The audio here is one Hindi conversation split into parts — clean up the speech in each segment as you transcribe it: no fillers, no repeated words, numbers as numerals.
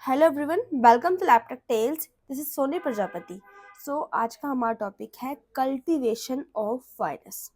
Hello everyone, welcome to laptop tales. This is Sony Prajapati. आज का हमारा टॉपिक है कल्टीवेशन ऑफ वायरस।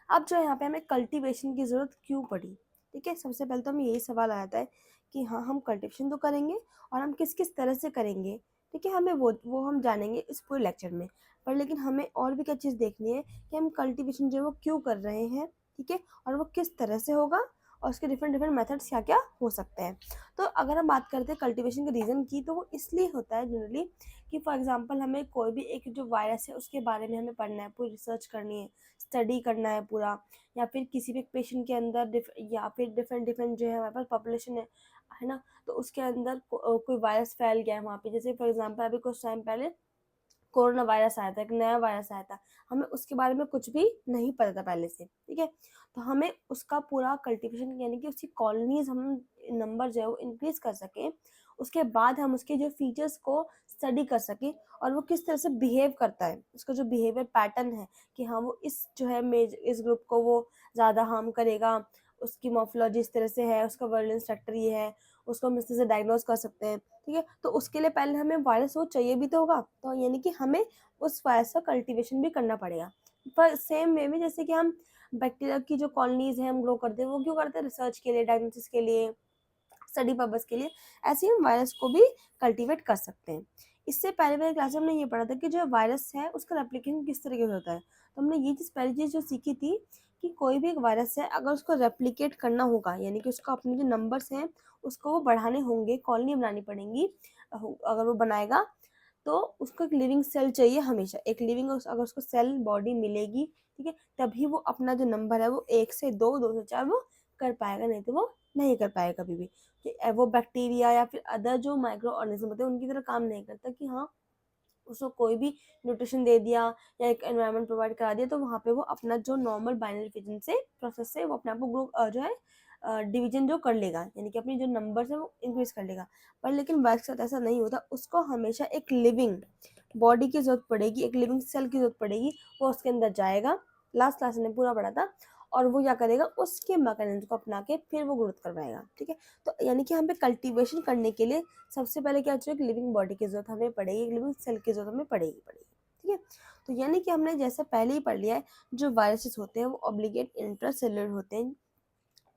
अब जो यहाँ पे हमें कल्टीवेशन की ज़रूरत क्यों पड़ी? ठीक है, सबसे पहले तो हमें यही सवाल आ जाता है कि हाँ, हम कल्टीवेशन तो करेंगे और हम किस किस तरह से करेंगे। ठीक है, हमें वो हम जानेंगे इस पूरे लेक्चर में। पर लेकिन हमें और भी क्या चीज़ देखनी है कि हम कल्टीवेशन जो है वो क्यों कर रहे हैं, ठीक है, और वो किस तरह से होगा और उसके डिफरेंट डिफरेंट मेथड्स क्या क्या हो सकते हैं। तो अगर हम बात करते हैं कल्टीवेशन के रीज़न की, तो वो इसलिए होता है जनरली कि फॉर एग्जांपल हमें कोई भी एक जो वायरस है उसके बारे में हमें पढ़ना है, पूरी रिसर्च करनी है, स्टडी करना है पूरा, या फिर किसी भी पेशेंट के अंदर या फिर डिफरेंट डिफरेंट जो है हमारे पास पॉपुलेशन है ना, तो उसके अंदर कोई वायरस फैल गया है वहाँ पे। जैसे फॉर एग्जांपल अभी कुछ टाइम पहले कोरोना वायरस आया था, एक नया वायरस आया था, हमें उसके बारे में कुछ भी नहीं पता था पहले से, ठीक है। तो हमें उसका पूरा कल्टीवेशन यानी कि उसकी कॉलोनीज हम नंबर जो है वो इंक्रीज कर सकें, उसके बाद हम उसके जो फीचर्स को स्टडी कर सकें और वो किस तरह से बिहेव करता है, उसका जो बिहेवियर पैटर्न है कि हाँ वो इस जो है इस ग्रुप को वो ज़्यादा हार्म करेगा, उसकी मॉर्फोलॉजी इस तरह से है, उसका वर्लिन स्ट्रक्चर ये है, उसको हम इस तरह से डायग्नोज कर सकते हैं, ठीक है। तो उसके लिए पहले हमें वायरस वो चाहिए भी तो होगा, तो यानी कि हमें उस वायरस का कल्टीवेशन भी करना पड़ेगा। पर सेम वे में जैसे कि हम बैक्टीरिया की जो कॉलोनीज हैं हम ग्रो करते हैं, वो क्यों करते हैं? रिसर्च के लिए, डायग्नोसिस के लिए, स्टडी पर्पज के लिए। ऐसे ही हम वायरस को भी कल्टीवेट कर सकते हैं। इससे पहले वाले क्लास में हमने ये पढ़ा था कि जो वायरस है उसका रेप्लिकेशन किस तरीके से होता है। तो हमने ये चीज़ पहली चीज़ जो सीखी थी कि कोई भी एक वायरस है, अगर उसको रेप्लिकेट करना होगा यानी कि उसको अपने जो नंबर्स हैं उसको वो बढ़ाने होंगे, कॉलोनी बनानी पड़ेंगी, अगर वो बनाएगा तो उसको एक लिविंग सेल चाहिए हमेशा, एक लिविंग अगर उसको सेल बॉडी मिलेगी, ठीक है, तभी वो अपना जो नंबर है वो 1 से 2, 2 से 4 वो कर पाएगा, नहीं तो वो नहीं कर पाएगा कभी भी। कि वो बैक्टीरिया या फिर अदर जो माइक्रो ऑर्गेनिज्म होते हैं उनकी तरह काम नहीं करता कि हाँ उसको कोई भी न्यूट्रिशन दे दिया या एक एनवायरनमेंट प्रोवाइड करा दिया तो वहाँ पे वो अपना जो नॉर्मल बाइनरी फिजन से प्रोसेस से वो अपने आप को ग्रुप जो है डिवीजन जो कर लेगा, यानी कि अपनी जो नंबर है वो इंक्रीज कर लेगा। पर लेकिन वायरस के साथ ऐसा नहीं होता, उसको हमेशा एक लिविंग बॉडी की जरूरत पड़ेगी, एक लिविंग सेल की जरूरत पड़ेगी, वो उसके अंदर जाएगा। लास्ट क्लास ने पूरा पढ़ा था। और वो क्या करेगा, उसके मैकेनिज्म को अपना के फिर वो ग्रोथ करवाएगा, ठीक है। तो यानी कि हम पे कल्टीवेशन करने के लिए सबसे पहले क्या चाहिए, एक लिविंग बॉडी की जरूरत हमें पड़ेगी, एक लिविंग सेल की जरूरत हमें पड़ेगी, ठीक है। तो यानी कि हमने जैसे पहले ही पढ़ लिया है, जो वायरसेस होते हैं वो ऑब्लिगेट इंट्रासेलुलर होते हैं,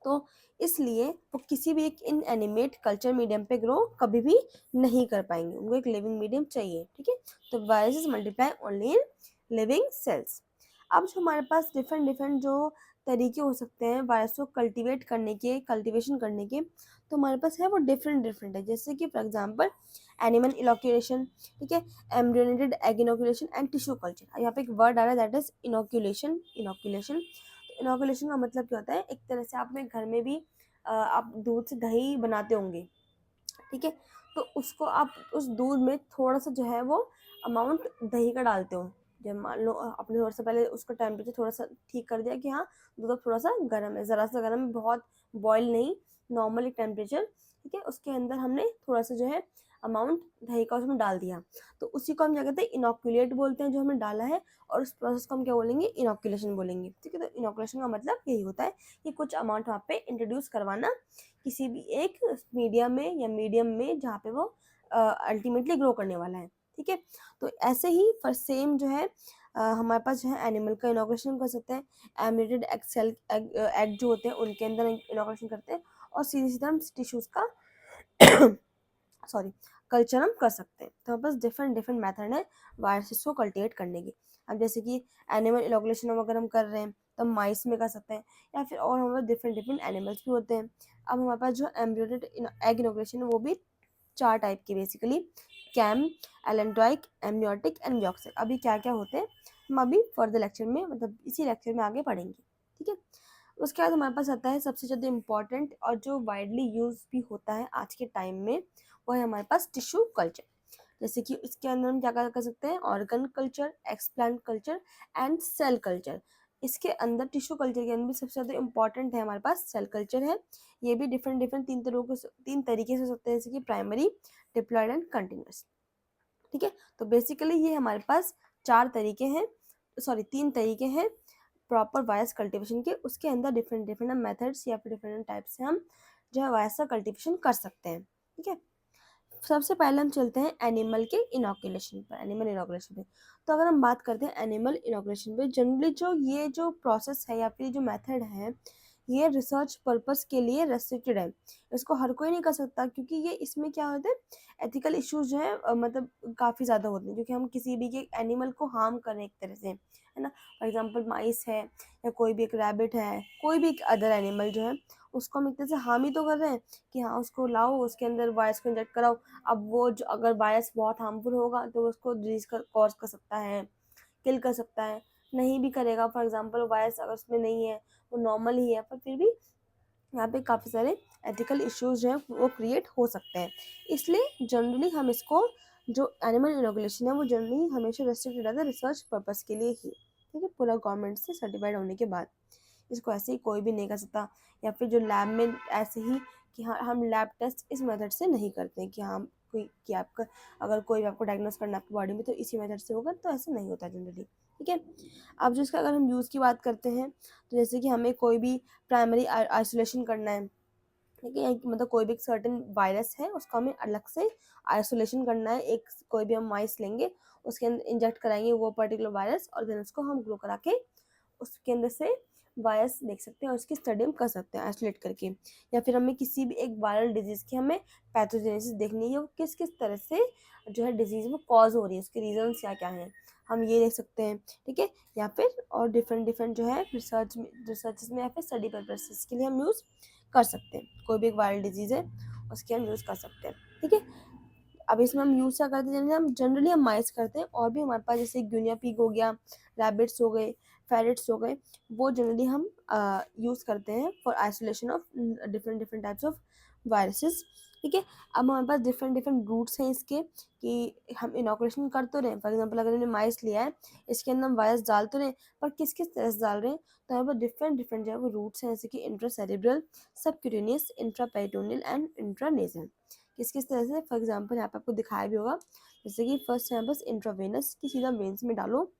तो इसलिए वो किसी भी एक इनएनिमेट कल्चर मीडियम पे ग्रो कभी भी नहीं कर पाएंगे, उनको एक लिविंग मीडियम चाहिए, ठीक है। तो viruses multiply only in living cells. अब जो हमारे पास डिफरेंट डिफरेंट जो तरीके हो सकते हैं वायरस को कल्टीवेट करने के, कल्टीवेशन करने के, तो हमारे पास है वो डिफरेंट डिफरेंट है। जैसे कि फॉर एग्जांपल एनिमल इनोक्यूलेशन, ठीक है, embryonated egg inoculation and tissue culture. यहाँ पे एक वर्ड आ रहा है that is inoculation. Inoculation, inoculation का मतलब क्या होता है, एक तरह से आप में घर में भी आप दूध से दही बनाते होंगे, ठीक है। तो उसको आप उस दूध में थोड़ा सा जो है वो अमाउंट दही का डालते हो। जब मान लो आपने थोड़ा सा पहले उसका टेम्परेचर थोड़ा सा ठीक कर दिया कि हाँ दूध अब थोड़ा सा गर्म है, ज़रा सा गर्म है, बहुत बॉयल नहीं, नॉर्मल एक टेम्परेचर, ठीक है। उसके अंदर हमने थोड़ा सा जो है अमाउंट दही का उसमें डाल दिया, तो उसी को हम क्या कहते हैं, इनोकुलेट बोलते हैं जो हमने डाला है, और उस प्रोसेस को हम क्या बोलेंगे, इनोकुलेशन बोलेंगे, ठीक है। तो इनोकुलेशन का मतलब यही होता है कि कुछ अमाउंट वहाँ पे इंट्रोड्यूस करवाना किसी भी एक मीडियम में या मीडियम में जहाँ पे वो अल्टीमेटली ग्रो करने वाला है, ठीक है। तो ऐसे ही फॉर सेम जो है हमारे पास जो है एनिमल का इनोकुलेशन कर सकते हैं, एम्ब्रियोनेटेड एग सेल एग जो होते हैं उनके अंदर इनोकुलेशन करते हैं, और सीधे सीधा हम टिश्यूज का सॉरी कल्चर हम कर सकते हैं। तो हमारे पास डिफरेंट डिफरेंट मेथड है वायरसेस को कल्टिवेट करने की। अब जैसे कि एनिमल इनोकुलेशन अगर हम कर रहे हैं तो माइस में कर सकते हैं, या फिर और हमारे डिफरेंट डिफरेंट एनिमल्स भी होते हैं। अब हमारे पास जो एम्ब्रियोनेटेड एग इनोकुलेशन है वो भी 4 टाइप की बेसिकली, कैम, एलेंट्राइक, एमनियोटिक एंड मियोक्सिक। अभी क्या क्या होते हैं हम अभी फर्दर लेक्चर में, मतलब इसी लेक्चर में आगे पढ़ेंगे, ठीक है। उसके बाद हमारे पास आता है सबसे ज़्यादा इम्पॉर्टेंट और जो वाइडली यूज भी होता है आज के टाइम में, वो है हमारे पास टिश्यू कल्चर। जैसे कि इसके अंदर हम क्या कर सकते हैं, organ culture, explant culture and cell culture. इसके अंदर टिश्यू कल्चर के अंदर भी सबसे ज़्यादा इंपॉर्टेंट है हमारे पास सेल कल्चर है। ये भी डिफरेंट डिफरेंट 3 तरीके से हो सकते हैं, जैसे कि प्राइमरी, डिप्लॉयड एंड कंटिन्यूस, ठीक है। तो बेसिकली ये हमारे पास 4 तरीके हैं, सॉरी 3 तरीके हैं प्रॉपर वायरस कल्टीवेशन के। उसके अंदर डिफरेंट डिफरेंट मेथड्स या फिर डिफरेंट टाइप से हम जो है वायरस का कल्टीवेशन कर सकते हैं, ठीक है। सबसे पहले हम चलते हैं एनिमल के इनोकुलेशन पर, एनिमल इनोकुलेशन पे। तो अगर हम बात करते हैं एनिमल इनोकुलेशन पे, जनरली जो प्रोसेस है या फिर जो मेथड है, ये रिसर्च पर्पस के लिए रेस्ट्रिक्टेड है। इसको हर कोई नहीं कर सकता, क्योंकि ये इसमें क्या होता है, एथिकल इश्यूज जो है मतलब काफ़ी ज़्यादा होते हैं, क्योंकि हम किसी भी के एनिमल को हार्म करें एक तरह से, है ना। फॉर एग्जांपल माइस है या कोई भी एक रैबिट है, कोई भी एक अदर एनिमल जो है, उसको हम एक तरह से हार्म ही तो कर रहे हैं कि हाँ उसको लाओ, उसके अंदर वायरस को इंजेक्ट कराओ। अब वो जो अगर वायरस बहुत हार्मफुल होगा तो उसको डिजीज कॉज कर सकता है, किल कर सकता है। नहीं भी करेगा, फॉर एग्जांपल वायरस अगर उसमें नहीं है, वो नॉर्मल ही है, पर फिर भी यहाँ पे काफ़ी सारे एथिकल इश्यूज जो हैं वो क्रिएट हो सकते हैं। इसलिए जनरली हम इसको, जो एनिमल इनोकुलेशन है वो जनरली हमेशा रेस्ट्रिक्टेड रहता है रिसर्च पर्पस के लिए ही, ठीक है, पूरा गवर्नमेंट से सर्टिफाइड होने के बाद। इसको ऐसे ही कोई भी नहीं कर सकता, या फिर जो लैब में ऐसे ही कि हाँ हम लैब टेस्ट इस मेथड से नहीं करते हैं कि हाँ कोई कि आपका अगर कोई आपको डायग्नोस करना है आपकी बॉडी में तो इसी मेथड से होगा, तो ऐसे नहीं होता जनरली, ठीक है। अब जो इसका अगर हम यूज़ की बात करते हैं, तो जैसे कि हमें कोई भी प्राइमरी आइसोलेशन करना है, ठीक है, मतलब कोई भी एक सर्टेन वायरस है उसका हमें अलग से आइसोलेशन करना है, एक कोई भी हम माइस लेंगे, उसके अंदर इंजेक्ट कराएंगे वो पर्टिकुलर वायरस, और देन उसको हम ग्रो करा के उसके अंदर से वायरस देख सकते हैं और उसकी स्टडी हम कर सकते हैं आइसोलेट करके। या फिर हमें किसी भी एक वायरल डिजीज़ की हमें पैथोजेनेसिस देखनी है, वो किस किस तरह से जो है डिजीज़ वो कॉज हो रही है, उसके रीजंस क्या क्या हैं, हम ये देख सकते हैं, ठीक है। या फिर और डिफरेंट डिफरेंट जो है रिसर्च में या फिर स्टडी पर्पसेस के लिए हम यूज़ कर सकते हैं। कोई भी एक वायरल डिजीज़ है उसके हम यूज़ कर सकते हैं, ठीक है। अब इसमें हम यूज़ क्या करते हैं, जनरली हम माइस करते हैं, और भी हमारे पास जैसे गुनिया पिग हो गया, रैबिट्स हो गए, फेरट्स हो गए, वो जनरली हम यूज़ करते हैं for isolation of different different types of viruses, ठीक है। अब हमारे पास डिफरेंट डिफरेंट रूट्स हैं इसके कि हम इनोकुलेशन कर तो रहे हैं, फॉर एग्जांपल अगर हमने माइस लिया है, इसके अंदर हम वायरस डाल तो रहे हैं, पर किस किस तरह से डाल रहे हैं, तो हमारे पास डिफरेंट डिफरेंट जो है वो रूट्स हैं, जैसे कि intracerebral, subcutaneous, intraperitoneal and intranasal. किस किस तरह से, फॉर एग्जांपल यहाँ पे आपको दिखाया भी होगा, जैसे कि फर्स्ट यहाँ बस इंट्रावेनस की सीधा वेन्स में डालो,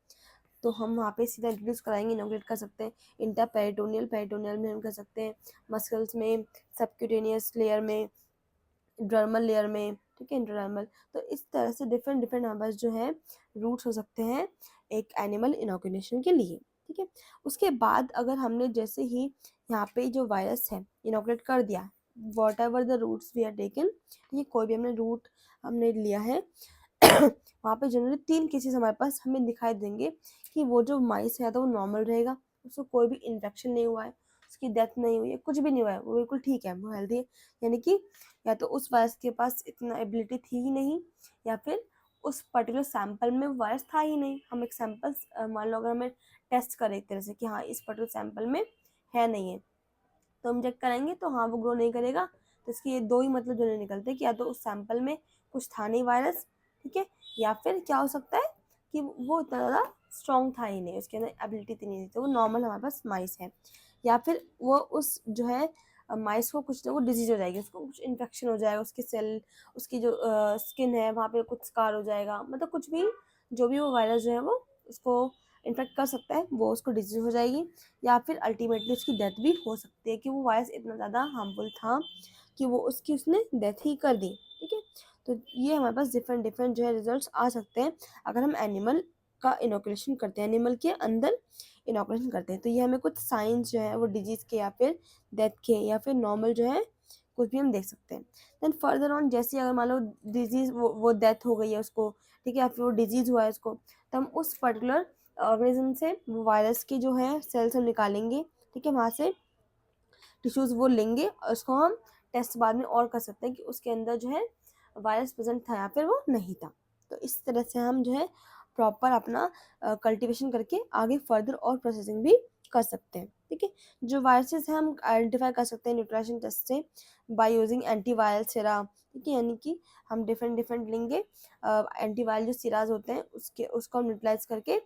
तो हम वहाँ पे सीधा इंट्रोड्यूस कराएंगे, इनोकुलेट कर सकते हैं। इंटरपेरिटोनियल, पेरिटोनियल में हम कर सकते हैं, मसल्स में, सबक्यूटेनियस लेयर में, डर्मल लेयर में, ठीक है, इंटरडर्मल। तो इस तरह से डिफरेंट डिफरेंट हमारे पास जो है रूट्स हो सकते हैं एक एनिमल इनोकुलेशन के लिए, ठीक है। उसके बाद अगर हमने जैसे ही यहाँ पे जो वायरस है इनोकुलेट कर दिया, whatever the routes we are taken, ये कोई भी हमने रूट हमने लिया है वहाँ पे जनरली 3 केसेस हमारे पास हमें दिखाई देंगे कि वो जो माइस है तो वो नॉर्मल रहेगा, उसको कोई भी इन्फेक्शन नहीं हुआ है, उसकी डेथ नहीं हुई है, कुछ भी नहीं हुआ है, वो बिल्कुल ठीक है, वो हेल्दी है। यानी कि या तो उस वायरस के पास इतना एबिलिटी थी ही नहीं, या फिर उस पर्टिकुलर सैंपल में वायरस था ही नहीं। हम एक सैंपल मान लो अगर हमें टेस्ट करें एक तरह से कि हाँ इस पर्टिकुलर सैंपल में है नहीं है, तो हम चेक कराएंगे तो हाँ वो ग्रो नहीं करेगा। तो इसके ये 2 ही मतलब जो निकलते हैं कि या तो उस सैंपल में कुछ था नहीं वायरस, ठीक है, या फिर क्या हो सकता है कि वो इतना ज़्यादा स्ट्रॉन्ग था ही नहीं, उसके अंदर एबिलिटी इतनी नहीं थी, तो वो नॉर्मल हमारे पास माइस है। या फिर वो उस जो है माइस को कुछ ना कुछ डिजीज हो जाएगी, उसको कुछ इन्फेक्शन हो जाएगा, उसके सेल, उसकी जो स्किन है वहाँ पे कुछ स्कार हो जाएगा, मतलब कुछ भी जो भी वो वायरस जो है वो उसको इन्फेक्ट कर सकता है, वो उसको डिजीज हो जाएगी। या फिर अल्टीमेटली उसकी डेथ भी हो सकती है कि वो वायरस इतना ज़्यादा हार्मफुल था कि वो उसने डेथ ही कर दी, ठीक है। तो ये हमारे पास डिफरेंट डिफरेंट जो है रिजल्ट्स आ सकते हैं अगर हम एनिमल का इनोकुलेशन करते हैं, एनिमल के अंदर इनोकुलेशन करते हैं। तो ये हमें कुछ साइंस जो है वो डिजीज़ के या फिर डेथ के या फिर नॉर्मल जो है कुछ भी हम देख सकते हैं। देन फर्दर ऑन जैसे अगर मान लो डिजीज़ वो डेथ हो गई है उसको, ठीक है, या फिर वो डिजीज़ हुआ है उसको, तो हम उस पर्टिकुलर ऑर्गेनिज्म से वायरस की जो है सेल्स हम निकालेंगे, ठीक है, वहाँ से टिश्यूज़ वो लेंगे और उसको हम टेस्ट बाद में और कर सकते हैं कि उसके अंदर जो है वायरस प्रेजेंट था या फिर वो नहीं था। तो इस तरह से हम जो है प्रॉपर अपना कल्टीवेशन करके आगे फर्दर और प्रोसेसिंग भी कर सकते हैं, ठीक है। जो वायरसेस हैं हम आइडेंटिफाई कर सकते हैं न्यूट्रिशन टेस्ट से बाय यूजिंग एंटीवायरल सिरा, ठीक है, यानी कि हम डिफरेंट डिफरेंट लेंगे एंटीवायरल जो सिराज होते हैं उसको हम न्यूट्रलाइज करके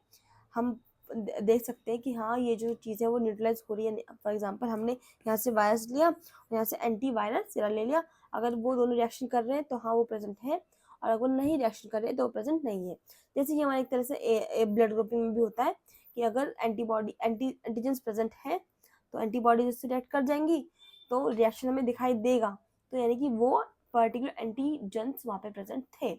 हम देख सकते हैं कि हाँ ये जो चीज़ है वो न्यूट्रलाइज हो रही है। फॉर एग्जांपल हमने यहाँ से वायरस लिया और यहाँ से एंटी वायरल सिरा ले लिया, अगर वो दोनों रिएक्शन कर रहे हैं तो हाँ वो प्रेजेंट है, और अगर नहीं रिएक्शन कर रहे हैं तो वो प्रेजेंट नहीं है। जैसे कि हमारे एक तरह से ब्लड ग्रुपिंग में भी होता है कि अगर एंटीजेंस प्रेजेंट है तो एंटीबॉडीज उससे रिएक्ट कर जाएंगी, तो रिएक्शन हमें दिखाई देगा, तो यानी कि वो पर्टिकुलर एंटीजेंस वहाँ पे प्रेजेंट थे।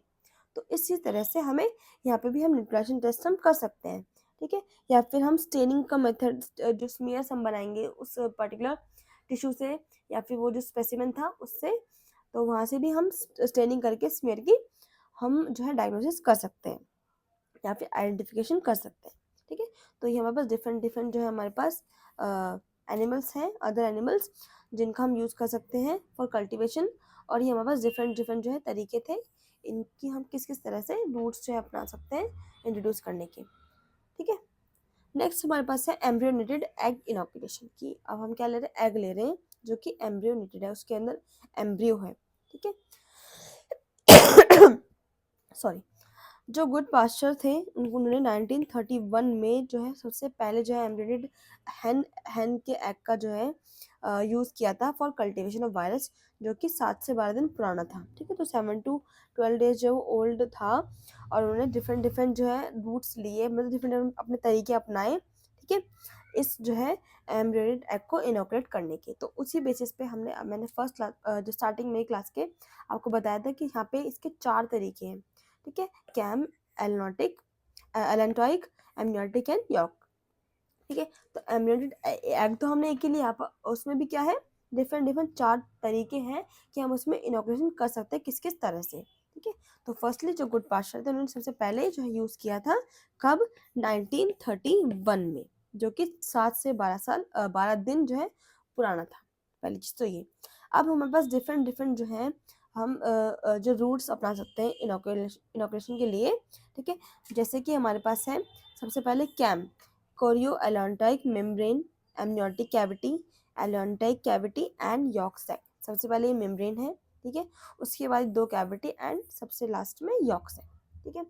तो इसी तरह से हमें यहाँ पे भी हम न्यूट्रलाइजेशन टेस्ट हम कर सकते हैं, ठीक है। या फिर हम स्टेनिंग का मेथड, जो स्मीयर्स हम बनाएंगे उस पर्टिकुलर टिश्यू से या फिर वो जो स्पेसिमेन था उससे, तो वहाँ से भी हम स्टेनिंग करके स्मीयर की हम जो है डायग्नोसिस कर सकते हैं या फिर आइडेंटिफिकेशन कर सकते हैं, ठीक है। तो ये हमारे पास डिफरेंट डिफरेंट जो है हमारे पास एनिमल्स हैं, अदर एनिमल्स जिनका हम यूज़ कर सकते हैं फॉर कल्टिवेशन, और ये हमारे पास डिफरेंट डिफरेंट जो है तरीके थे इनकी हम किस किस तरह से रूट्स जो है अपना सकते हैं इंट्रोड्यूस करने के, ठीक है। नेक्स्ट हमारे पास है एम्ब्रियोनेटेड एग इनोकुलेशन की। अब हम क्या ले रहे हैं, एग ले रहे हैं जो कि एम्ब्रियोनेटेड है, उसके अंदर एम्ब्रियो है, ठीक है। सॉरी, जो गुड पास्चर थे उन्होंने 1931 में जो है सबसे पहले जो है एम्ब्रियोनेटेड हैन के एग का जो है यूज़ किया था फॉर कल्टिवेशन ऑफ वायरस, जो कि 7 से 12 दिन पुराना था, ठीक है। तो 7 to 12 डेज जो ओल्ड था, और उन्होंने डिफरेंट डिफरेंट जो है रूट्स लिए, मतलब डिफरेंट अपने तरीके अपनाए, ठीक है, इस जो है एम्ब्रियोनेटेड एग को इनोकुलेट करने के। तो उसी बेसिस पे मैंने फर्स्ट क्लास जो स्टार्टिंग में क्लास के आपको बताया था कि यहाँ पे इसके 4 तरीके हैं, ठीक है। CAM, allantoic, allantoic, amniotic and yolk, ठीक है। तो एम्ब्रियोनेटेड एग तो हमने एक ही लिया, उसमें भी क्या है, डिफरेंट डिफरेंट 4 तरीके हैं कि हम उसमें इनोकुलेशन कर सकते हैं किस किस तरह से, ठीक है। तो फर्स्टली जो गुड पास्चर थे उन्होंने सबसे पहले जो है यूज़ किया था कब, 1931 में, जो कि 7 से 12 दिन जो है पुराना था, पहली चीज़ तो ये। अब हमारे पास डिफरेंट डिफरेंट जो है हम जो रूट्स अपना सकते हैं इनोकुलेशन के लिए, ठीक है। जैसे कि हमारे पास है सबसे पहले CAM, chorioallantoic membrane, amniotic cavity, allantoic cavity and yolk sac. सबसे पहले ये मेम्ब्रेन है, ठीक है। उसके बाद 2 कैविटी एंड सबसे लास्ट में यॉर्क सैक, ठीक है।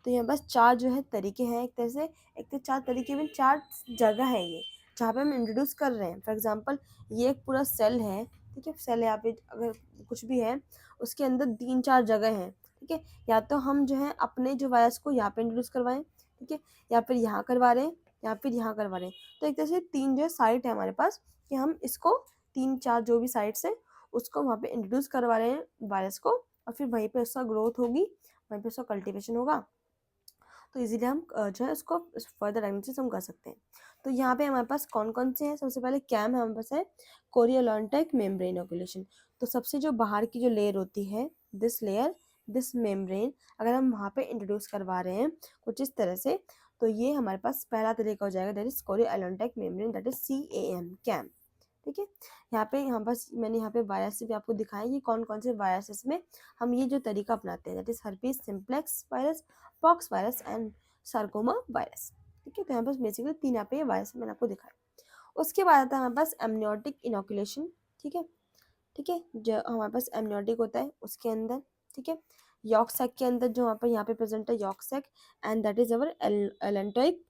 तो यहाँ बस 4 जो है तरीके हैं एक तरह से, एक तो 4 तरीके में 4 जगह है ये जहाँ पे हम इंट्रोड्यूस कर रहे हैं। फॉर एग्जांपल ये एक पूरा सेल है, ठीक है, सेल यहाँ पे अगर कुछ भी है उसके अंदर 3-4 जगह हैं, ठीक है। या तो हम जो है अपने जो वायरस को यहाँ पे इंट्रोड्यूस करवाएं, ठीक है, या फिर यहाँ करवा रहे हैं या फिर यहाँ करवा रहे हैं। तो एक तरह से 3 जो है साइट है हमारे पास कि हम इसको 3-4 जो भी साइट्स है उसको वहाँ पे इंट्रोड्यूस करवा रहे हैं वायरस को, और फिर वहीं पे उसका ग्रोथ होगी, वहीं पे उसका कल्टिवेशन होगा। तो इजीली हम जो है उसको फर्दर डायग्नोसिस हम कर सकते हैं। तो यहाँ पे हमारे पास कौन कौन से हैं, सबसे पहले कैम है हमारे पास है कोरियोलेंटिक मेम्ब्रेन इनोकुलेशन। तो सबसे जो बाहर की जो लेयर होती है, दिस लेयर, दिस मेम्ब्रेन, अगर हम वहाँ पे इंट्रोड्यूस करवा रहे हैं कुछ इस तरह से, तो ये हमारे पास पहला तरीका हो जाएगा, that is कोरियोलेंटिक membrane, that is CAM, cam, ठीक है। यहाँ बस मैंने यहाँ पे वायरस भी आपको दिखाया कि कौन कौन से वायरसेस में हम ये जो तरीका अपनाते हैं, that is herpes simplex virus, pox virus and sarcoma virus, ठीक है। तो यहाँ पास बेसिकली 3 यहाँ पे वायरस मैंने आपको दिखाया। उसके बाद आता है हमारे पास एमनियोटिक इनोकुलेशन, ठीक है, ठीक है। जो हमारे पास एमनियोटिक होता है उसके अंदर, ठीक है, यॉर्क सैक के अंदर जो यहाँ पे प्रेजेंट है York sac, and that is our allantoic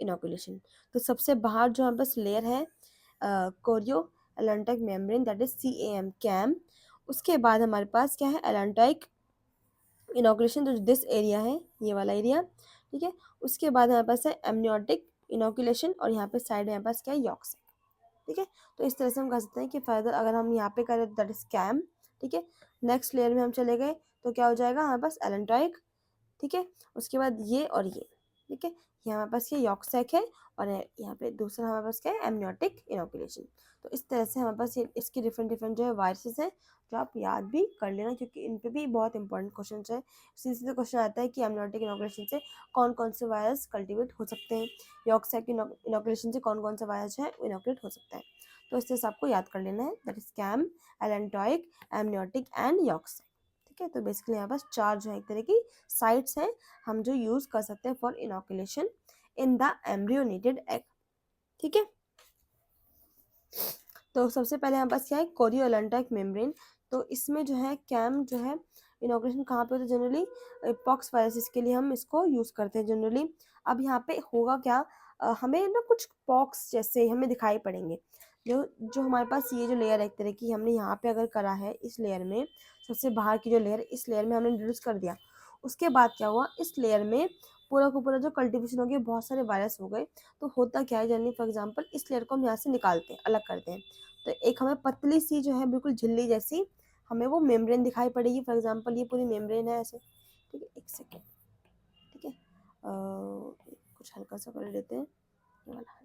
inoculation. तो सबसे बाहर जो हमारे पास लेयर है chorio allantoic membrane, that is CAM, cam. उसके बाद हमारे पास क्या है, एलेंटोइक इनोकुलेशन, जो दिस एरिया है, ये वाला एरिया, ठीक है। उसके बाद हमारे पास है एमनियोटिक इनोकुलेशन, और यहाँ पे साइड में हमारे पास क्या है, यॉर्क सैक, ठीक है। तो इस तरह से हम कर सकते हैं कि फर्दर अगर हम यहाँ पे करें दैट इज कैम, ठीक है। नेक्स्ट लेयर में हम चले गए तो क्या हो जाएगा हमारे पास एलेंटोइक, ठीक है। उसके बाद ये और ये, ठीक है, ये हमारे पास ये यॉर्क सैक है, और यहाँ पे दूसरा हमारे पास क्या है, एमनियोटिक इनोकुलेशन। तो इस तरह से हमारे पास ये इसके डिफरेंट डिफरेंट जो है वायरसेस हैं जो आप याद भी कर लेना, क्योंकि इन पे भी बहुत इंपॉर्टेंट क्वेश्चन है। सीधे सीधे क्वेश्चन आता है कि एमनियोटिक इनोकुलेशन से कौन कौन से वायरस कल्टिवेट हो सकते हैं, यॉर्क सैक इनोकुलेशन से कौन कौन सा वायरस है इनोकुलेट हो सकता है। तो इस तरह से आपको याद कर लेना है, that is CAM, allantoic, amniotic and yolk sac, ठीक है। तो बेसिकली यहाँ पास 4 जो है एक तरह की साइट्स हैं हम जो यूज कर सकते हैं for inoculation in the embryonated egg, ठीक है। तो सबसे पहले हमारे पास क्या है, कोरियोलेंटिक मेम्ब्रेन। तो इसमें जो है कैम जो है इनोकुलेशन कहाँ पे होता है, जनरली पॉक्स वायरसेस के लिए हम इसको यूज करते हैं जनरली। अब यहाँ पे होगा क्या, हमें ना कुछ पॉक्स जैसे हमें दिखाई पड़ेंगे, जो जो हमारे पास ये जो लेयर है एक तरह की, हमने यहाँ पे अगर करा है इस लेयर में, सबसे बाहर की जो लेयर, इस लेयर में हमने इंट्रोड्यूस कर दिया। उसके बाद क्या हुआ, इस लेयर में पूरा का पूरा जो कल्टिवेशन हो गया, बहुत सारे वायरस हो गए। तो होता क्या है जनरली, फॉर एग्जाम्पल इस लेयर को हम यहाँ से निकालते हैं, अलग करते हैं, तो एक हमें पतली सी जो है बिल्कुल झिल्ली जैसी हमें वो मेम्ब्रेन दिखाई पड़ेगी। फॉर एग्जांपल ये पूरी मेम्ब्रेन है ऐसे, ठीक है, एक सेकेंड, ठीक है, कुछ हल्का सा कर देते हैं ये वाला।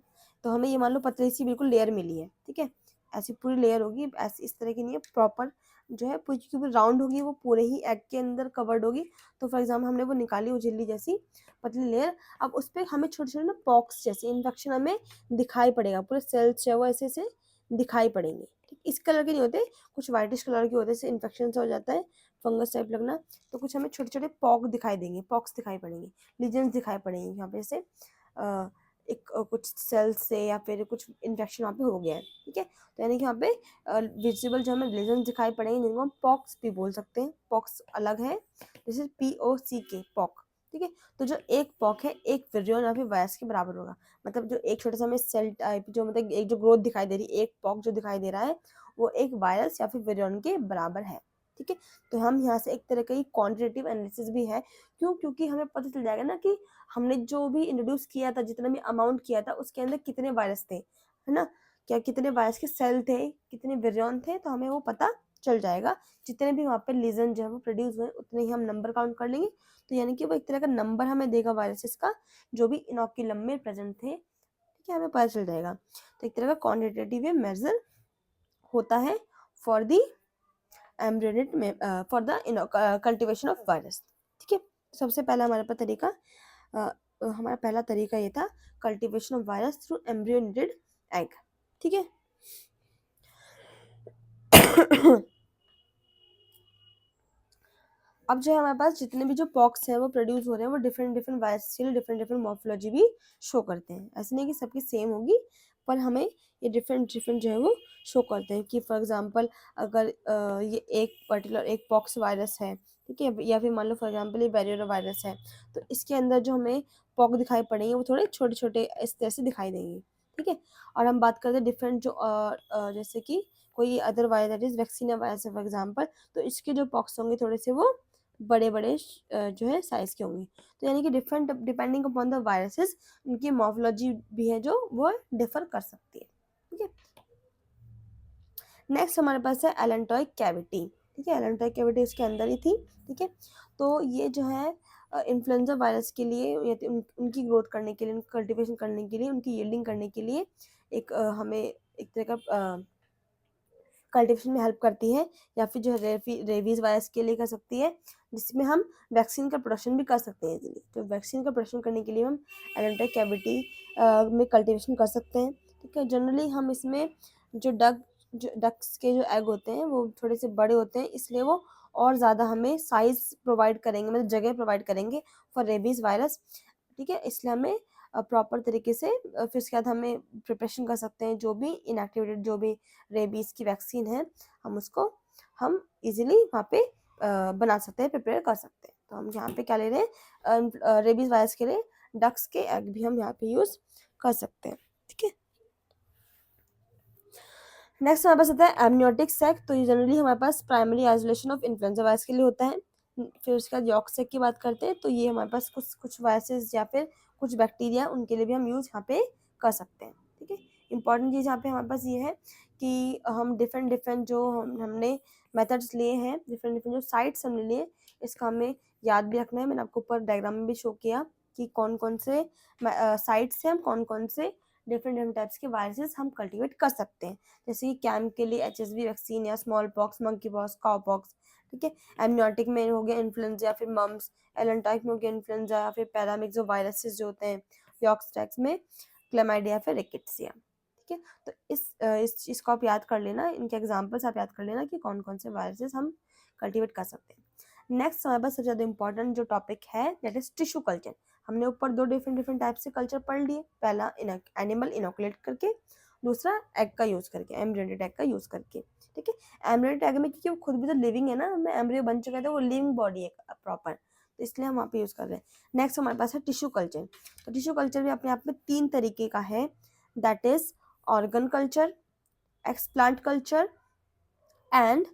तो हमें ये मान लो पतली सी बिल्कुल लेयर मिली है, ठीक है, ऐसी पूरी लेयर होगी, ऐसी इस तरह की नहीं है, प्रॉपर जो है पूरी, क्योंकि राउंड होगी वो पूरे ही एग के अंदर कवर्ड होगी। तो फॉर एग्जाम्पल हमने वो निकाली वो झिल्ली जैसी पतली लेयर, अब उस पर हमें छोटे छोटे ना पॉक्स जैसे इन्फेक्शन हमें दिखाई पड़ेगा, पूरे सेल्स जो है वो ऐसे ऐसे दिखाई पड़ेंगे, ठीक, इस कलर के नहीं होते, कुछ वाइटिश कलर के होते हैं, इन्फेक्शन से हो जाता है, फंगस टाइप लगना। तो कुछ हमें छोटे छोटे पॉक दिखाई देंगे, पॉक्स दिखाई पड़ेंगे, लीजन्स दिखाई पड़ेंगे यहाँ पे से एक कुछ सेल्स से या फिर कुछ इन्फेक्शन वहाँ पे हो गया है, ठीक है। तो यानी कि यहाँ पे विजिबल जो हमें लीजन दिखाई पड़ेंगे जिनको हम पॉक्स भी बोल सकते हैं, पॉक्स अलग है, जैसे POCK पॉक, ठीक है। तो जो एक पॉक है एक विरियन या फिर वायरस के बराबर होगा, मतलब जो एक छोटा सा हमें सेल टाइप जो मतलब एक जो ग्रोथ दिखाई दे रही है, एक पॉक जो दिखाई दे रहा है वो एक वायरस या फिर विरियन के बराबर है, ठीक है। तो हम यहाँ से एक तरह का क्वांटिटेटिव एनालिसिस भी है, क्यों, क्योंकि हमें पता चल जाएगा ना कि हमने जो भी इंट्रोड्यूस किया था, जितना भी अमाउंट किया था उसके अंदर कितने वायरस थे, है ना, क्या कितने वायरस के सेल थे, कितने विरियन थे, तो हमें वो पता चल जाएगा। जितने भी वहाँ पे लीजन जो है वो प्रोड्यूस हुए उतने ही हम नंबर काउंट कर लेंगे, तो यानी कि वो एक तरह का नंबर हमें देगा वायरसेस का जो भी इनोक्यूलम में प्रेजेंट थे, ठीक है, हमें पता चल जाएगा। तो एक तरह का क्वान्टिटेटिव मेजर होता है फॉर द एम्ब्रियोनिक में for the cultivation of virus, ठीक है। सबसे पहला हमारे पास तरीका हमारा पहला तरीका ये था cultivation of virus through embryonated egg, ठीक है। अब जो है हमारे पास जितने भी जो पॉक्स हैं वो प्रोड्यूस हो रहे हैं वो डिफरेंट डिफरेंट वायरस के लिए डिफरेंट डिफरेंट मॉर्फोलॉजी भी शो करते हैं, ऐसे नहीं कि सबकी सेम होगी, पर हमें ये डिफरेंट डिफरेंट जो है वो शो करते हैं। कि फॉर एग्जांपल अगर ये एक पर्टिकुलर एक पॉक्स वायरस है, ठीक है, या फिर मान लो फॉर एग्जांपल ये बैरियर वायरस है, तो इसके अंदर जो हमें पॉक दिखाई पड़ेंगे वो थोड़े छोटे छोटे इस तरह से दिखाई देंगे, ठीक है। और हम बात करते हैं डिफरेंट जो जैसे कि कोई other virus that is vaccine virus है फॉर एग्जाम्पल, तो इसके जो पॉक्स होंगे थोड़े से वो बड़े बड़े जो है साइज के होंगे। तो यानी कि different depending upon the viruses उनकी मॉर्फोलॉजी भी है जो वो डिफर कर सकती है, ठीक है। नेक्स्ट हमारे पास है एलेंटॉइक कैविटी, ठीक है, एलेंटॉइक कैविटी इसके अंदर ही थी, ठीक है। तो ये जो है इन्फ्लुएंजा वायरस के लिए उनकी ग्रोथ करने के लिए, उनकी कल्टिवेशन करने के लिए, उनकी यील्डिंग करने के लिए एक हमें एक तरह का कल्टिवेशन में हेल्प करती है, या फिर जो है रेबीज वायरस के लिए कर सकती है, जिसमें हम वैक्सीन का प्रोडक्शन भी कर सकते हैं इजीली। तो वैक्सीन का प्रोडक्शन करने के लिए हम एडेंटाइक कैविटी में कल्टिवेशन कर सकते हैं, ठीक है। जनरली हम इसमें जो डक्स के जो एग होते हैं वो थोड़े से बड़े होते हैं, इसलिए वो और ज़्यादा हमें साइज प्रोवाइड करेंगे, मतलब जगह प्रोवाइड करेंगे फॉर रेबीज वायरस, ठीक है। इसलिए हमें प्रॉपर तरीके से फिर उसके बाद हमें प्रिपरेशन कर सकते हैं, जो भी इनएक्टिवेटेड जो भी रेबीज की वैक्सीन है हम उसको हम इजीली वहाँ पे बना सकते हैं, प्रिपेयर कर सकते हैं। तो हम यहाँ पे क्या ले रहे हैं, रेबीज वायरस के लिए डक्स के एग भी हम यहाँ पे यूज कर सकते हैं, ठीक है। नेक्स्ट हमारे पास आता है एमनियोटिक सेक, तो ये जनरली हमारे पास primary isolation of influenza virus के लिए होता है। फिर उसके बाद यॉर्क सेक की बात करते हैं, तो ये हमारे पास कुछ कुछ वायरसेस या फिर कुछ बैक्टीरिया उनके लिए भी हम यूज यहाँ पे कर सकते हैं, ठीक है। इंपॉर्टेंट चीज़ यहाँ पे हमारे पास ये है कि हम डिफरेंट डिफरेंट जो हमने मेथड्स लिए हैं, डिफरेंट डिफरेंट जो साइट्स हमने लिए, इसका हमें याद भी रखना है। मैंने आपको ऊपर डायग्राम में भी शो किया कि कौन कौन से साइट्स से हम कौन कौन से डिफरेंट डिफरेंट टाइप्स के वायरसेस हम कल्टिवेट कर सकते हैं, जैसे कि कैम्प के लिए HSV वैक्सीन या small pox, monkey pox, cow pox, ठीक है। एमनियोटिक में हो गया इन्फ्लुएंजा या फिर मम्स, एलेंटाइक में हो गया इन्फ्लुएंजा या फिर पैरामिक्स जो वायरसेस जो होते हैं, यॉर्कस्टैक्स में क्लेमाइडिया या फिर रिकेट्सिया, ठीक है। तो इस चीज़ को आप याद कर लेना, इनके एग्जाम्पल्स आप याद कर लेना कि कौन कौन से वायरसेस हम कल्टिवेट कर सकते हैं। नेक्स्ट हमारे पास सबसे ज़्यादा इंपॉर्टेंट जो टॉपिक है दैट इज टिश्यू कल्चर। हमने ऊपर दो डिफरेंट डिफरेंट टाइप से कल्चर पढ़ लिए, पहला एनिमल इनोकुलेट करके, दूसरा एग का यूज़ करके, एम्ब्रियोनेटेड एग का यूज़ करके, ठीक है। एम्ब्रियोनेटेड एग में क्योंकि वो खुद भी तो लिविंग है ना, हमें एम्ब्रियो बन चुका है तो वो लिविंग बॉडी है प्रॉपर, तो इसलिए हम वहाँ पे यूज़ कर रहे हैं। नेक्स्ट हमारे पास है टिश्यू कल्चर। तो टिश्यू कल्चर भी अपने आप में 3 तरीके का है, that is organ culture, explant culture and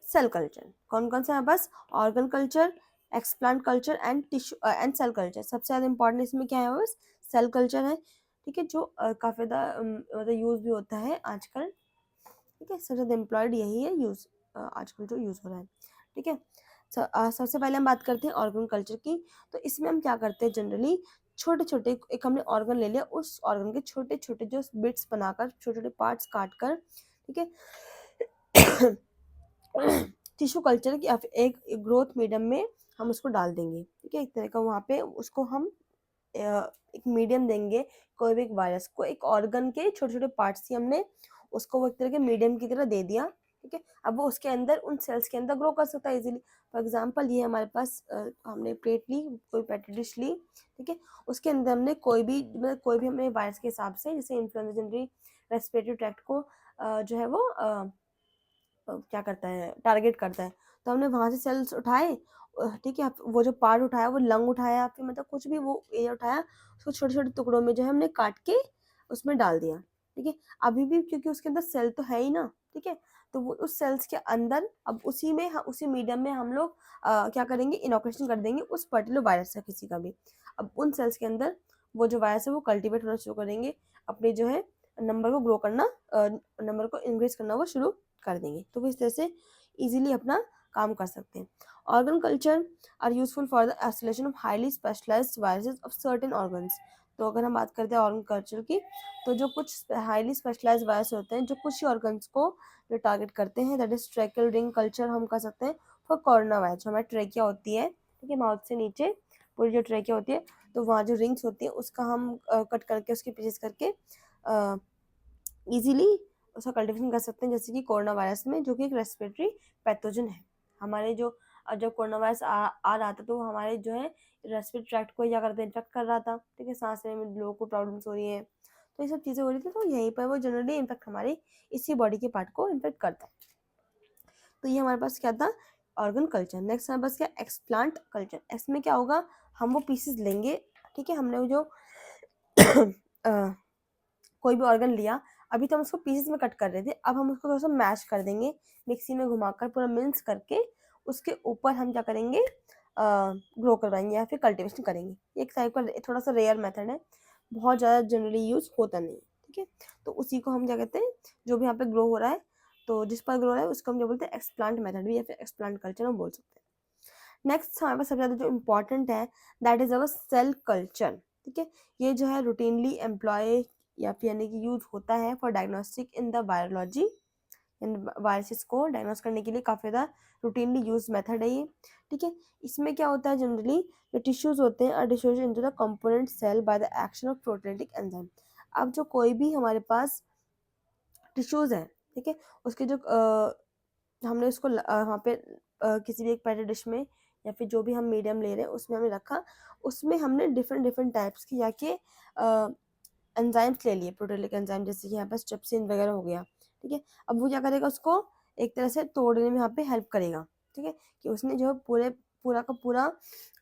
cell culture. कौन कौन से हमारे पास, organ culture, explant culture and tissue and cell culture. सबसे ज़्यादा इंपॉर्टेंट इसमें क्या है, बस सेल कल्चर है, ठीक है, जो काफ़ी ज़्यादा मतलब यूज़ भी होता है आजकल, ठीक है, सबसे ज़्यादा एम्प्लॉयड यही है, यूज़ आजकल जो यूज़ हो रहा है, ठीक है। सबसे पहले हम बात करते हैं ऑर्गन कल्चर की। तो इसमें हम क्या करते हैं जनरली, छोटे छोटे एक हमने ऑर्गन ले लिया, उस ऑर्गन के छोटे छोटे जो बिट्स बनाकर, छोटे छोटे पार्ट्स काट कर, ठीक है, टिश्यू कल्चर की एक ग्रोथ मीडियम में हम उसको डाल देंगे, ठीक है। एक तरह का वहाँ पे उसको हम एक मीडियम देंगे, कोई भी एक वायरस को एक ऑर्गन के छोटे छोटे पार्ट्स ही हमने उसको वो एक तरह के मीडियम की तरह दे दिया, ठीक है। अब वो उसके अंदर उन सेल्स के अंदर ग्रो कर सकता है इजीली। फॉर एग्जांपल ये हमारे पास हमने प्लेट ली, कोई पेटी डिश ली, ठीक है। उसके अंदर हमने कोई भी मतलब कोई भी हमें वायरस के हिसाब से, जैसे इन्फ्लुएंजा जनरली रेस्पिरेटरी ट्रैक्ट को जो है वो क्या करता है, टारगेट करता है। तो हमने वहाँ से सेल्स उठाए, ठीक है। वो जो पार्ट उठाया, वो लंग उठाया, फिर मतलब कुछ भी वो एरिया उठाया, उसको छोटे छोटे टुकड़ों में जो है हमने काट के उसमें डाल दिया, ठीक है। अभी भी क्योंकि उसके अंदर सेल तो है ही ना, ठीक है। तो वो उस सेल्स के अंदर अब उसी में उसी मीडियम में हम लोग क्या करेंगे, इनोकुलेशन कर देंगे उस पर्टिकुलर वायरस का, किसी का भी। अब उन सेल्स के अंदर वो जो वायरस है वो कल्टीवेट होना शुरू करेंगे, अपने जो है नंबर को ग्रो करना, नंबर को इंक्रीज करना वो शुरू कर देंगे। तो वो इस तरह से इजीली अपना काम कर सकते हैं। Organ culture are useful for the isolation of highly specialised viruses of certain organs. तो अगर हम बात करते हैं ऑर्गन कल्चर की, तो जो कुछ हाईली स्पेशलाइज्ड वायरस होते हैं जो कुछ ही ऑर्गन्स को जो टारगेट करते हैं, that is tracheal ring culture हम कर सकते हैं फॉर कोरोना वायरस। जो हमारी ट्रेकिया होती है, ठीक है, माउथ से नीचे पूरी जो ट्रेकिया होती है, तो वहाँ जो रिंग्स होती है उसका हम कट करके उसके पीसेस करके इजीली उसका कल्टीवेशन कर सकते हैं। जैसे कि कोरोना वायरस में, जो कि एक रेस्पिरेटरी पैथोजन है, हमारे जो जब कोरोना वायरस आ रहा था तो हमारे जो है रेस्पिरेटरी ट्रैक्ट को क्या करते इन्फेक्ट कर रहा था, ठीक है। सांस लेने में लोगों को प्रॉब्लम्स हो रही है, तो ये सब चीज़ें हो रही थी, तो यहीं पर वो जनरली इन्फेक्ट हमारे इसी बॉडी के पार्ट को इन्फेक्ट करता है। तो ये हमारे पास क्या था, ऑर्गन कल्चर। नेक्स्ट हमारे पास क्या, एक्सप्लांट कल्चर। इसमें क्या होगा, हम वो पीसेस लेंगे, ठीक है। हमने वो जो कोई भी ऑर्गन लिया, अभी तो हम उसको पीसेस में कट कर रहे थे, अब हम उसको थोड़ा सा मैश कर देंगे, मिक्सी में घुमाकर पूरा मिक्स करके उसके ऊपर हम क्या करेंगे, ग्रो करवाएंगे या फिर कल्टीवेशन करेंगे। एक टाइप का थोड़ा सा रेयर मेथड है, बहुत ज़्यादा जनरली यूज होता नहीं है, ठीक है। तो उसी को हम क्या कहते हैं, जो भी यहाँ पे ग्रो हो रहा है, तो जिस पर ग्रो हो रहा है उसको हम क्या बोलते हैं, एक्सप्लांट मेथड भी या फिर एक्सप्लांट कल्चर हम बोल सकते हैं। नेक्स्ट हमारे पास सबसे ज़्यादा जो इम्पोर्टेंट है, that is our cell culture, ठीक है। ये जो है रूटीनली एम्प्लॉय या फिर यानी कि यूज होता है for diagnostic in the virology, viruses को डायग्नोस करने के लिए काफ़ी ज़्यादा रूटीनली यूज मेथड है ये, ठीक है। इसमें क्या होता है, जनरली जो टिश्यूज होते हैं are dissociated into the component cell by the action of proteolytic enzyme. अब जो कोई भी हमारे पास टिश्यूज है, ठीक है, उसके जो हमने उसको वहाँ पे किसी भी एक पैकेट डिश में या फिर जो भी हम मीडियम ले रहे हैं उसमें हमने रखा, उसमें हमने डिफरेंट डिफरेंट टाइप्स की या के एंजाइम्स ले लिए, प्रोटीलिक एंजाइम, जैसे कि यहाँ पर ट्रिप्सिन वगैरह हो गया, ठीक है। अब वो क्या करेगा, उसको एक तरह से तोड़ने में यहाँ पे हेल्प करेगा, ठीक है, कि उसने जो है पूरा का पूरा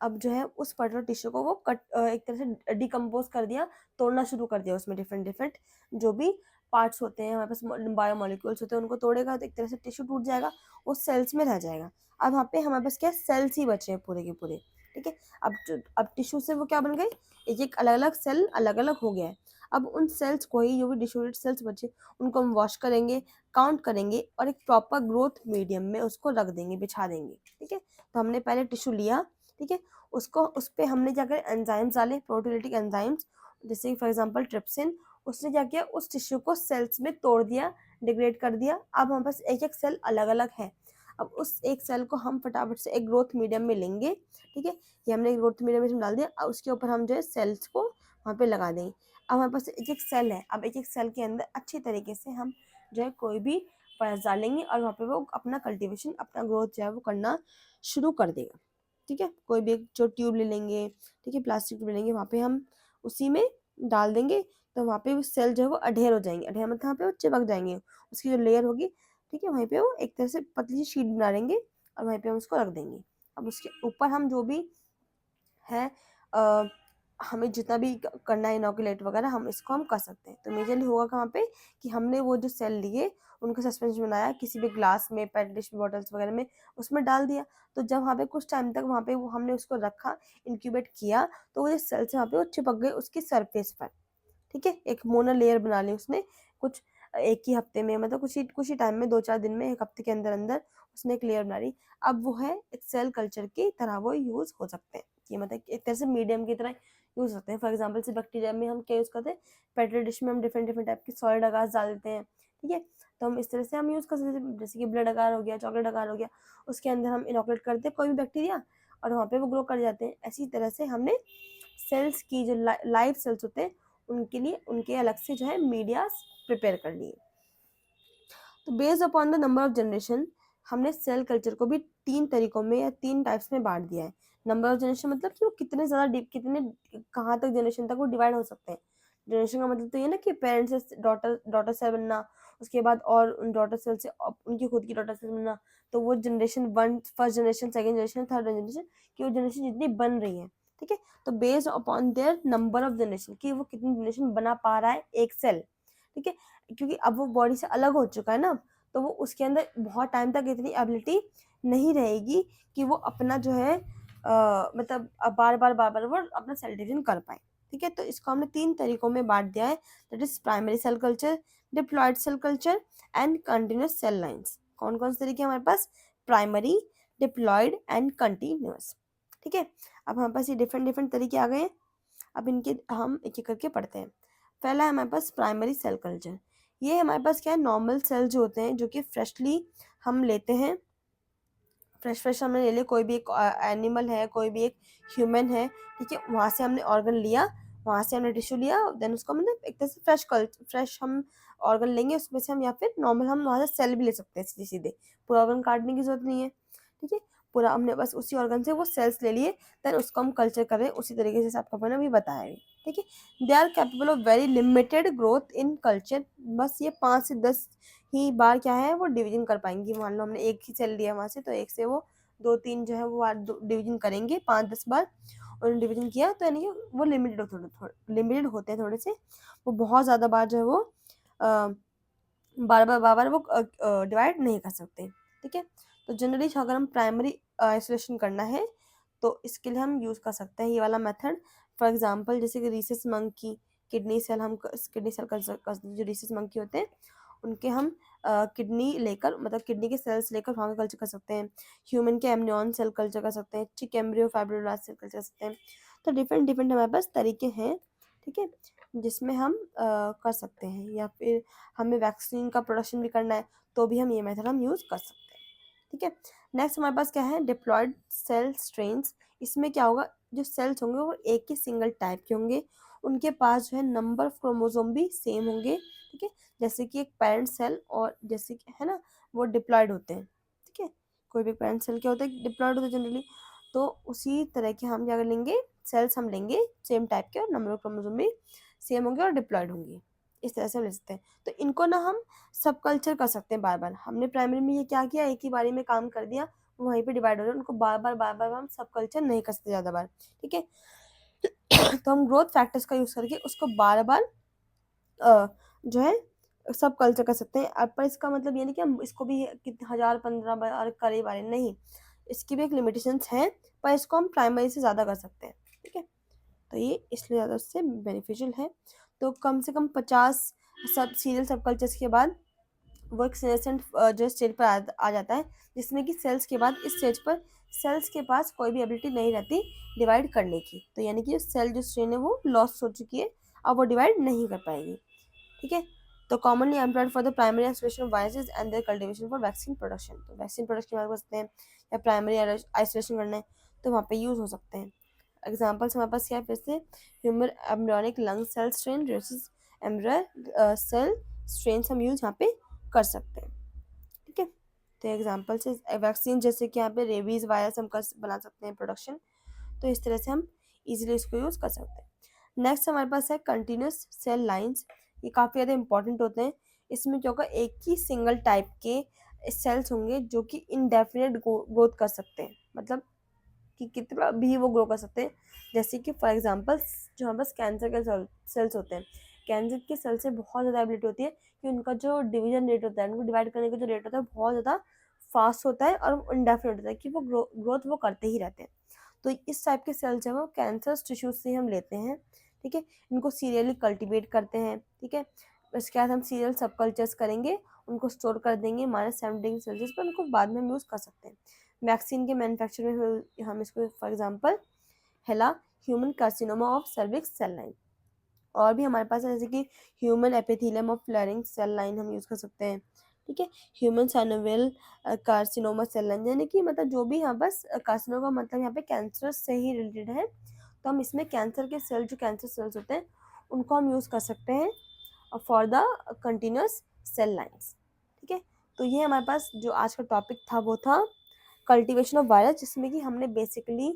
अब जो है उस पर्टिकुलर टिश्यू को वो एक तरह से डिकम्पोज कर दिया, तोड़ना शुरू कर दिया, उसमें डिफरेंट डिफरेंट जो भी पार्ट्स होते हैं हमारे पास, बायोमोलिक्यूल्स होते हैं, उनको तोड़ेगा तो एक तरह से टिश्यू टूट जाएगा, वो सेल्स में रह जाएगा। अब यहाँ पे हमारे पास क्या सेल्स ही बचे हैं पूरे के पूरे, ठीक है। अब टिश्यू से वो क्या बन गए, एक एक अलग अलग सेल अलग अलग हो गया है। अब उन सेल्स को ही, जो भी डिशोरेटेड सेल्स बचे, उनको हम वॉश करेंगे, काउंट करेंगे और एक प्रॉपर ग्रोथ मीडियम में उसको रख देंगे, बिछा देंगे, ठीक है। तो हमने पहले टिश्यू लिया, ठीक है, उसको उस पर हमने क्या करें, एंजाइम्स डाले, प्रोटीलिटिक एंजाइम्स, जैसे फॉर एग्जाम्पल ट्रिप्सिन। उसने क्या किया, उस टिश्यू को सेल्स में तोड़ दिया, डिग्रेड कर दिया। अब हमारे पास एक एक सेल अलग अलग है। अब उस एक सेल को हम फटाफट से एक ग्रोथ मीडियम में लेंगे, ठीक है, ये हमने ग्रोथ मीडियम में डाल दिया, अब उसके ऊपर हम जो है सेल्स को वहाँ पे लगा देंगे। अब हमारे पास एक एक सेल है, अब एक एक सेल के अंदर अच्छी तरीके से हम जो है कोई भी वायरस डालेंगे और वहाँ पे वो अपना कल्टीवेशन, अपना ग्रोथ जो है वो करना शुरू कर देगा, ठीक है। कोई भी एक जो ट्यूब ले लेंगे, ठीक है, प्लास्टिक ट्यूब ले लेंगे, वहाँ पे हम उसी में डाल देंगे, तो वहाँ पे वो सेल जो है वो अढेर हो जाएंगे, अढेर मतलब वहाँ पे वो चिपक जाएंगे, उसकी जो लेयर होगी, ठीक है, वहीं पे वो एक तरह से पतली सी शीट बना लेंगे और वहीं पे हम उसको रख देंगे। अब उसके ऊपर हम जो भी है हमें जितना भी करना है इनोकुलेट वगैरह, हम इसको हम कर सकते हैं। तो मेजरली होगा कहाँ पे, कि हमने वो जो सेल लिए उनका सस्पेंशन बनाया किसी भी ग्लास में, पेट डिश बॉटल्स वगैरह में, उसमें डाल दिया। तो जब वहाँ पे कुछ टाइम तक वहाँ पे वो हमने उसको रखा, इंक्यूबेट किया, तो वो जो सेल्स वहाँ पे वो चिपक गए उसकी सरफेस पर, ठीक है। एक मोनो लेयर बना ली उसने कुछ एक ही हफ्ते में, मतलब कुछ ही टाइम में, 2-4 दिन में, एक हफ्ते के अंदर अंदर उसने एक लेयर बना ली, अब वो है एक सेल कल्चर की तरह वो यूज हो सकते हैं। ये मतलब एक तरह से मीडियम की तरह यूज होते हैं। फॉर एग्जाम्पल से बैक्टीरिया में हम क्या यूज करते हैं, पेट्री डिश में हम डिफरेंट डिफरेंट टाइप की सॉलिड अगार डाल देते हैं, ठीक है। तो हम इस तरह से हम यूज कर सकते हैं, जैसे कि ब्लड अगार हो गया, चॉकलेट अगार हो गया, उसके अंदर हम इनोकुलेट करते हैं कोई भी बैक्टीरिया और वहाँ पे वो ग्रो कर जाते हैं। ऐसी तरह से हमने सेल्स की जो लाइव सेल्स होते हैं उनके लिए उनके अलग से जो है मीडिया प्रिपेयर कर लिए। तो based upon the number of generation हमने सेल कल्चर को भी 3 तरीकों में या 3 टाइप्स में बांट दिया है। नंबर ऑफ जनरेशन मतलब कि वो कितने ज़्यादा डीप, कितने कहाँ तक जनरेशन तक वो डिवाइड हो सकते हैं। जनरेशन का मतलब तो ये ना कि पेरेंट्स से डॉटर डॉटर सेल बनना, उसके बाद और उन डॉटर सेल से उनकी खुद की डॉटर सेल बनना, तो वो generation 1, first generation, second generation, third generation की वो जनरेशन जितनी बन रही है, ठीक है। तो based upon their number of generation कि वो कितनी जनरेशन बना पा रहा है एक सेल, ठीक है। क्योंकि अब वो बॉडी से अलग हो चुका है ना, तो वो उसके अंदर बहुत टाइम तक इतनी एबिलिटी नहीं रहेगी कि वो अपना जो है मतलब बार बार वो अपना सेल डिवीजन कर पाए, ठीक है। तो इसको हमने 3 तरीकों में बांट दिया है, that is primary cell culture, diploid cell culture and continuous cell lines. कौन कौन से तरीके हमारे पास, प्राइमरी, डिप्लॉयड एंड कंटिन्यूस, ठीक है। अब हमारे पास ये डिफरेंट डिफरेंट तरीके आ गए हैं। अब इनके हम एक एक करके पढ़ते हैं। पहला है हमारे पास प्राइमरी सेल कल्चर। ये हमारे पास क्या है, नॉर्मल सेल जो होते हैं जो कि फ्रेशली हम लेते हैं, फ्रेश हमने ले लिया, कोई भी एक एनिमल है, कोई भी एक ह्यूमन है, ठीक है, वहाँ से हमने ऑर्गन लिया, वहाँ से हमने टिश्यू लिया, देन उसको मतलब एक तरह से फ्रेश हम ऑर्गन लेंगे उसमें से हम, या फिर नॉर्मल हम वहाँ से सेल भी ले सकते हैं सीधे सीधे, पूरा ऑर्गन काटने की जरूरत नहीं है, ठीक है। पूरा हमने बस उसी ऑर्गन से वो सेल्स ले लिए, देन उसको हम कल्चर करें उसी तरीके से आपका मैंने अभी बताया है, ठीक है। They are capable of very limited growth in culture, बस ये 5 से 10 ही बार क्या है वो डिवीजन कर पाएंगी। मान लो हमने एक ही सेल लिया वहां से, तो एक से वो 2-3 जो है वो डिवीजन करेंगे 5-10 बार, और डिवीजन किया तो यानी कि वो लिमिटेड होते हैं थोड़े से, वो बहुत ज़्यादा बार जो है वो बार बार वो डिवाइड नहीं कर सकते, ठीक है। तो जनरली अगर हम प्राइमरी आइसोलेशन करना है तो इसके लिए हम यूज़ कर सकते हैं ये वाला मेथड। फॉर एग्जांपल जैसे कि रीसस मंकी किडनी सेल, हम किडनी सेल जो रीसस मंकी होते हैं उनके हम किडनी लेकर, मतलब किडनी के सेल्स लेकर वहाँ का कल्चर कर सकते हैं। ह्यूमन के एमनियन सेल कल्चर कर सकते हैं, चिक एम्ब्रियो फाइब्रोब्लास्ट सेल कल्चर कर सकते हैं। तो डिफरेंट डिफरेंट हमारे पास तरीके हैं, ठीक है, जिसमें हम कर सकते हैं। या फिर हमें वैक्सीन का प्रोडक्शन भी करना है तो भी हम ये मेथड हम यूज़ कर सकते हैं, ठीक है। नेक्स्ट हमारे पास क्या है, डिप्लॉयड सेल स्ट्रेन्स। इसमें क्या होगा, जो सेल्स होंगे वो एक ही सिंगल टाइप के होंगे, उनके पास जो है नंबर ऑफ क्रोमोसोम भी सेम होंगे, ठीक है। जैसे कि एक पेरेंट सेल और जैसे कि है ना वो डिप्लॉयड होते हैं, ठीक है। कोई भी पेरेंट सेल क्या होता है, डिप्लॉयड होता है जनरली। तो उसी तरह के हम क्या कर लेंगे, सेल्स हम लेंगे सेम टाइप के और नंबर ऑफ क्रोमोसोम भी सेम होंगे और डिप्लॉयड होंगी, इस तरह से हम ले सकते हैं। तो इनको ना हम सब कल्चर कर सकते हैं बार बार। हमने प्राइमरी में ये क्या किया, एक ही बारी में काम कर दिया, वहीं पे डिवाइड हो रहे हैं, उनको बार बार हम सब कल्चर नहीं कर सकते ज़्यादा बार, ठीक है। तो हम ग्रोथ फैक्टर्स का यूज़ करके उसको बार बार जो है सब कल्चर कर सकते हैं। अब पर इसका मतलब ये नहीं कि हम इसको भी 1000-15 बार करे बारे नहीं, इसकी भी एक लिमिटेशंस है, पर इसको हम प्राइमरी से ज़्यादा कर सकते हैं, ठीक है। तो ये इसलिए ज़्यादा उससे बेनिफिशियल है। तो कम से कम 50 सब सीरियल सब कल्चर्स के बाद वो एक सेनेसेंट जो स्टेज पर आ जाता है, जिसमें कि सेल्स के बाद इस स्टेज पर सेल्स के पास कोई भी एबिलिटी नहीं रहती डिवाइड करने की। तो यानी कि सेल जो स्ट्रेन है वो लॉस हो चुकी है, अब वो डिवाइड नहीं कर पाएगी, ठीक है। तो commonly employed for the primary isolation of viruses and their cultivation for vaccine production. तो वैक्सीन प्रोडक्शन हमारे पास सकते हैं या प्राइमरी आइसोलेशन करना है तो वहाँ पे यूज़ हो सकते हैं। एग्जाम्पल्स हमारे पास क्या है, फिर से human embryonic lung cell strain, rhesus embryo cell strains हम यूज़ यहाँ पे कर सकते हैं, ठीक है। तो एग्जाम्पल से वैक्सीन जैसे कि यहाँ पे रेबीज़ वायरस हम कर बना सकते हैं प्रोडक्शन, तो इस तरह से हम इजीली इसको यूज़ कर सकते हैं। नेक्स्ट हमारे पास है कंटिन्यूस सेल लाइंस। ये काफ़ी ज़्यादा इंपॉर्टेंट होते हैं। इसमें क्या होगा, एक ही सिंगल टाइप के सेल्स होंगे जो कि इनडेफिनेट ग्रोथ कर सकते हैं, मतलब कि कितना भी वो ग्रो कर सकते हैं। जैसे कि फॉर एग्जांपल जो हमारे पास कैंसर के सेल्स होते हैं, कैंसर के सेल से बहुत ज़्यादा एबिलिटी होती है कि उनका जो डिवीजन रेट होता है, उनको डिवाइड करने का जो रेट होता है बहुत ज़्यादा फास्ट होता है और इनडेफिनेट होता है कि वो ग्रोथ वो करते ही रहते हैं। तो इस टाइप के सेल्स जो है वो कैंसर टिश्यूज से हम लेते हैं, ठीक है। इनको सीरियली कल्टीवेट करते हैं, ठीक है। उसके बाद हम सीरियल सब कल्चर्स करेंगे उनको स्टोर कर देंगे -70 डिग्री सेल्सियस पर, उनको बाद में हम यूज़ कर सकते हैं। वैक्सीन के मैन्युफैक्चर में हम इसको for example HeLa human carcinoma of cervix cell line, और भी हमारे पास है जैसे कि human epithelium of flaring cell line हम यूज़ कर सकते हैं। ठीक है, human synovial carcinoma cell line, यानी कि मतलब जो भी यहाँ बस कार्सिनोमा मतलब यहाँ पे कैंसर से ही रिलेटेड है, तो हम इसमें कैंसर के सेल, जो कैंसर सेल्स होते हैं उनको हम यूज़ कर सकते हैं for the continuous cell lines. ठीक है, तो ये हमारे पास जो आज का टॉपिक था वो था कल्टीवेशन ऑफ वायरस, जिसमें कि हमने बेसिकली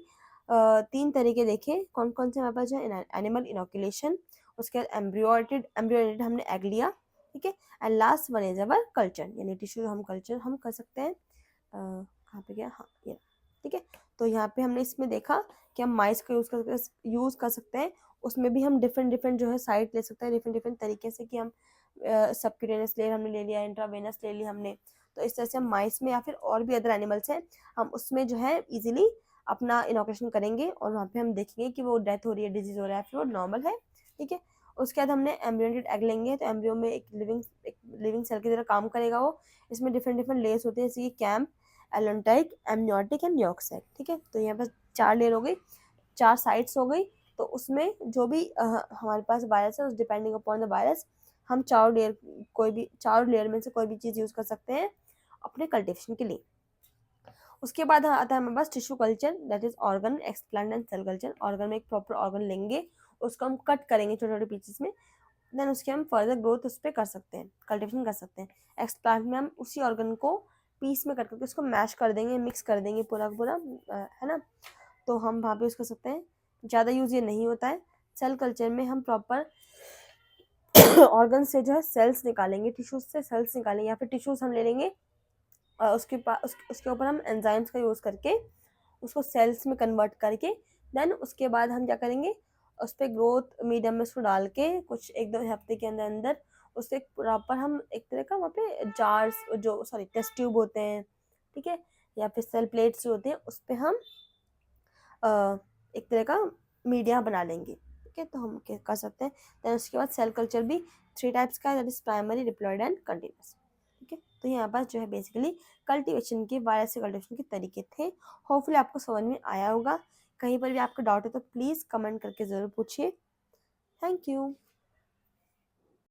3 तरीके देखे। कौन कौन से हमारे पास जो है, एनिमल इनोकुलेशन, उसके बाद एम्ब्रियोनेटेड हमने एग लिया। ठीक है, and last one is our culture, यानी टिश्यू हम कल्चर हम कर सकते हैं। कहाँ पे गया, हाँ ये। ठीक है, तो यहाँ पे हमने इसमें देखा कि हम माइस का यूज़ कर सकते हैं। उसमें भी हम डिफरेंट डिफरेंट जो है साइट ले सकते हैं, डिफरेंट डिफरेंट तरीके से, कि हम सबक्यूटेनियस लेयर हमने ले लिया, इंट्रावेनस ले लिया हमने, तो इस तरह से हम माइस में या फिर और भी अदर एनिमल्स हैं, हम उसमें जो है इजीली अपना इनोकुलेशन करेंगे और वहाँ पे हम देखेंगे कि वो डेथ हो रही है, डिजीज हो रहा है, फिर वो नॉर्मल है। ठीक है, उसके बाद हमने एम्ब्रियोनेटेड एग लेंगे, तो एम्ब्रियो में एक लिविंग सेल की तरह काम करेगा वो। इसमें डिफरेंट डिफरेंट लेयर्स होते हैं, जैसे कि कैम्प, एलोन्टाइक, एमनियोटिक एंड न्यूक्लियस। ठीक है, तो यहाँ पर 4 लेयर हो गई, 4 साइट्स हो गई। तो उसमें जो भी हमारे पास वायरस है, उस डिपेंडिंग अपॉन द वायरस हम 4 लेयर में से कोई भी चीज़ यूज़ कर सकते हैं अपने कल्टिवेशन के लिए। उसके बाद आता है हमारे पास tissue culture, that is organ explant and cell culture. Organ में एक प्रॉपर ऑर्गन लेंगे, उसको हम कट करेंगे छोटे छोटे पीसेस में, देन उसके हम फर्दर ग्रोथ उस पर कर सकते हैं, कल्टिवेशन कर सकते हैं। एक्सप्लांट में हम उसी ऑर्गन को पीस में कट करके उसको मैश कर देंगे, मिक्स कर देंगे पूरा पूरा, है ना, तो हम वहाँ पे यूज़ कर सकते हैं। ज़्यादा यूज़ ये नहीं होता है। सेल कल्चर में हम प्रॉपर ऑर्गन से जो है सेल्स निकालेंगे, टिश्यूज से सेल्स निकालेंगे, या फिर टिश्यूज हम ले लेंगे, उसके ऊपर हम एंजाइम्स का यूज़ करके उसको सेल्स में कन्वर्ट करके, देन उसके बाद हम क्या करेंगे, उस पर ग्रोथ मीडियम में उसको डाल के कुछ 1-2 हफ्ते के अंदर अंदर उससे प्रॉपर हम एक तरह का वहाँ पे जार्स, जो सॉरी टेस्ट ट्यूब होते हैं, ठीक है, या फिर सेल प्लेट्स जो होते हैं, उस पर हम एक तरह का मीडिया बना लेंगे। ठीक है, तो हम क्या कर सकते हैं। देन उसके बाद सेल कल्चर भी 3 टाइप्स का है, that is primary, diploid and continuous. ठीक है, तो यहाँ पास जो है बेसिकली कल्टीवेशन के वायरस से कल्टीवेशन के तरीके थे। होपफुली आपको समझ में आया होगा। कहीं पर भी आपका डाउट है तो प्लीज़ कमेंट करके ज़रूर पूछिए। Thank you.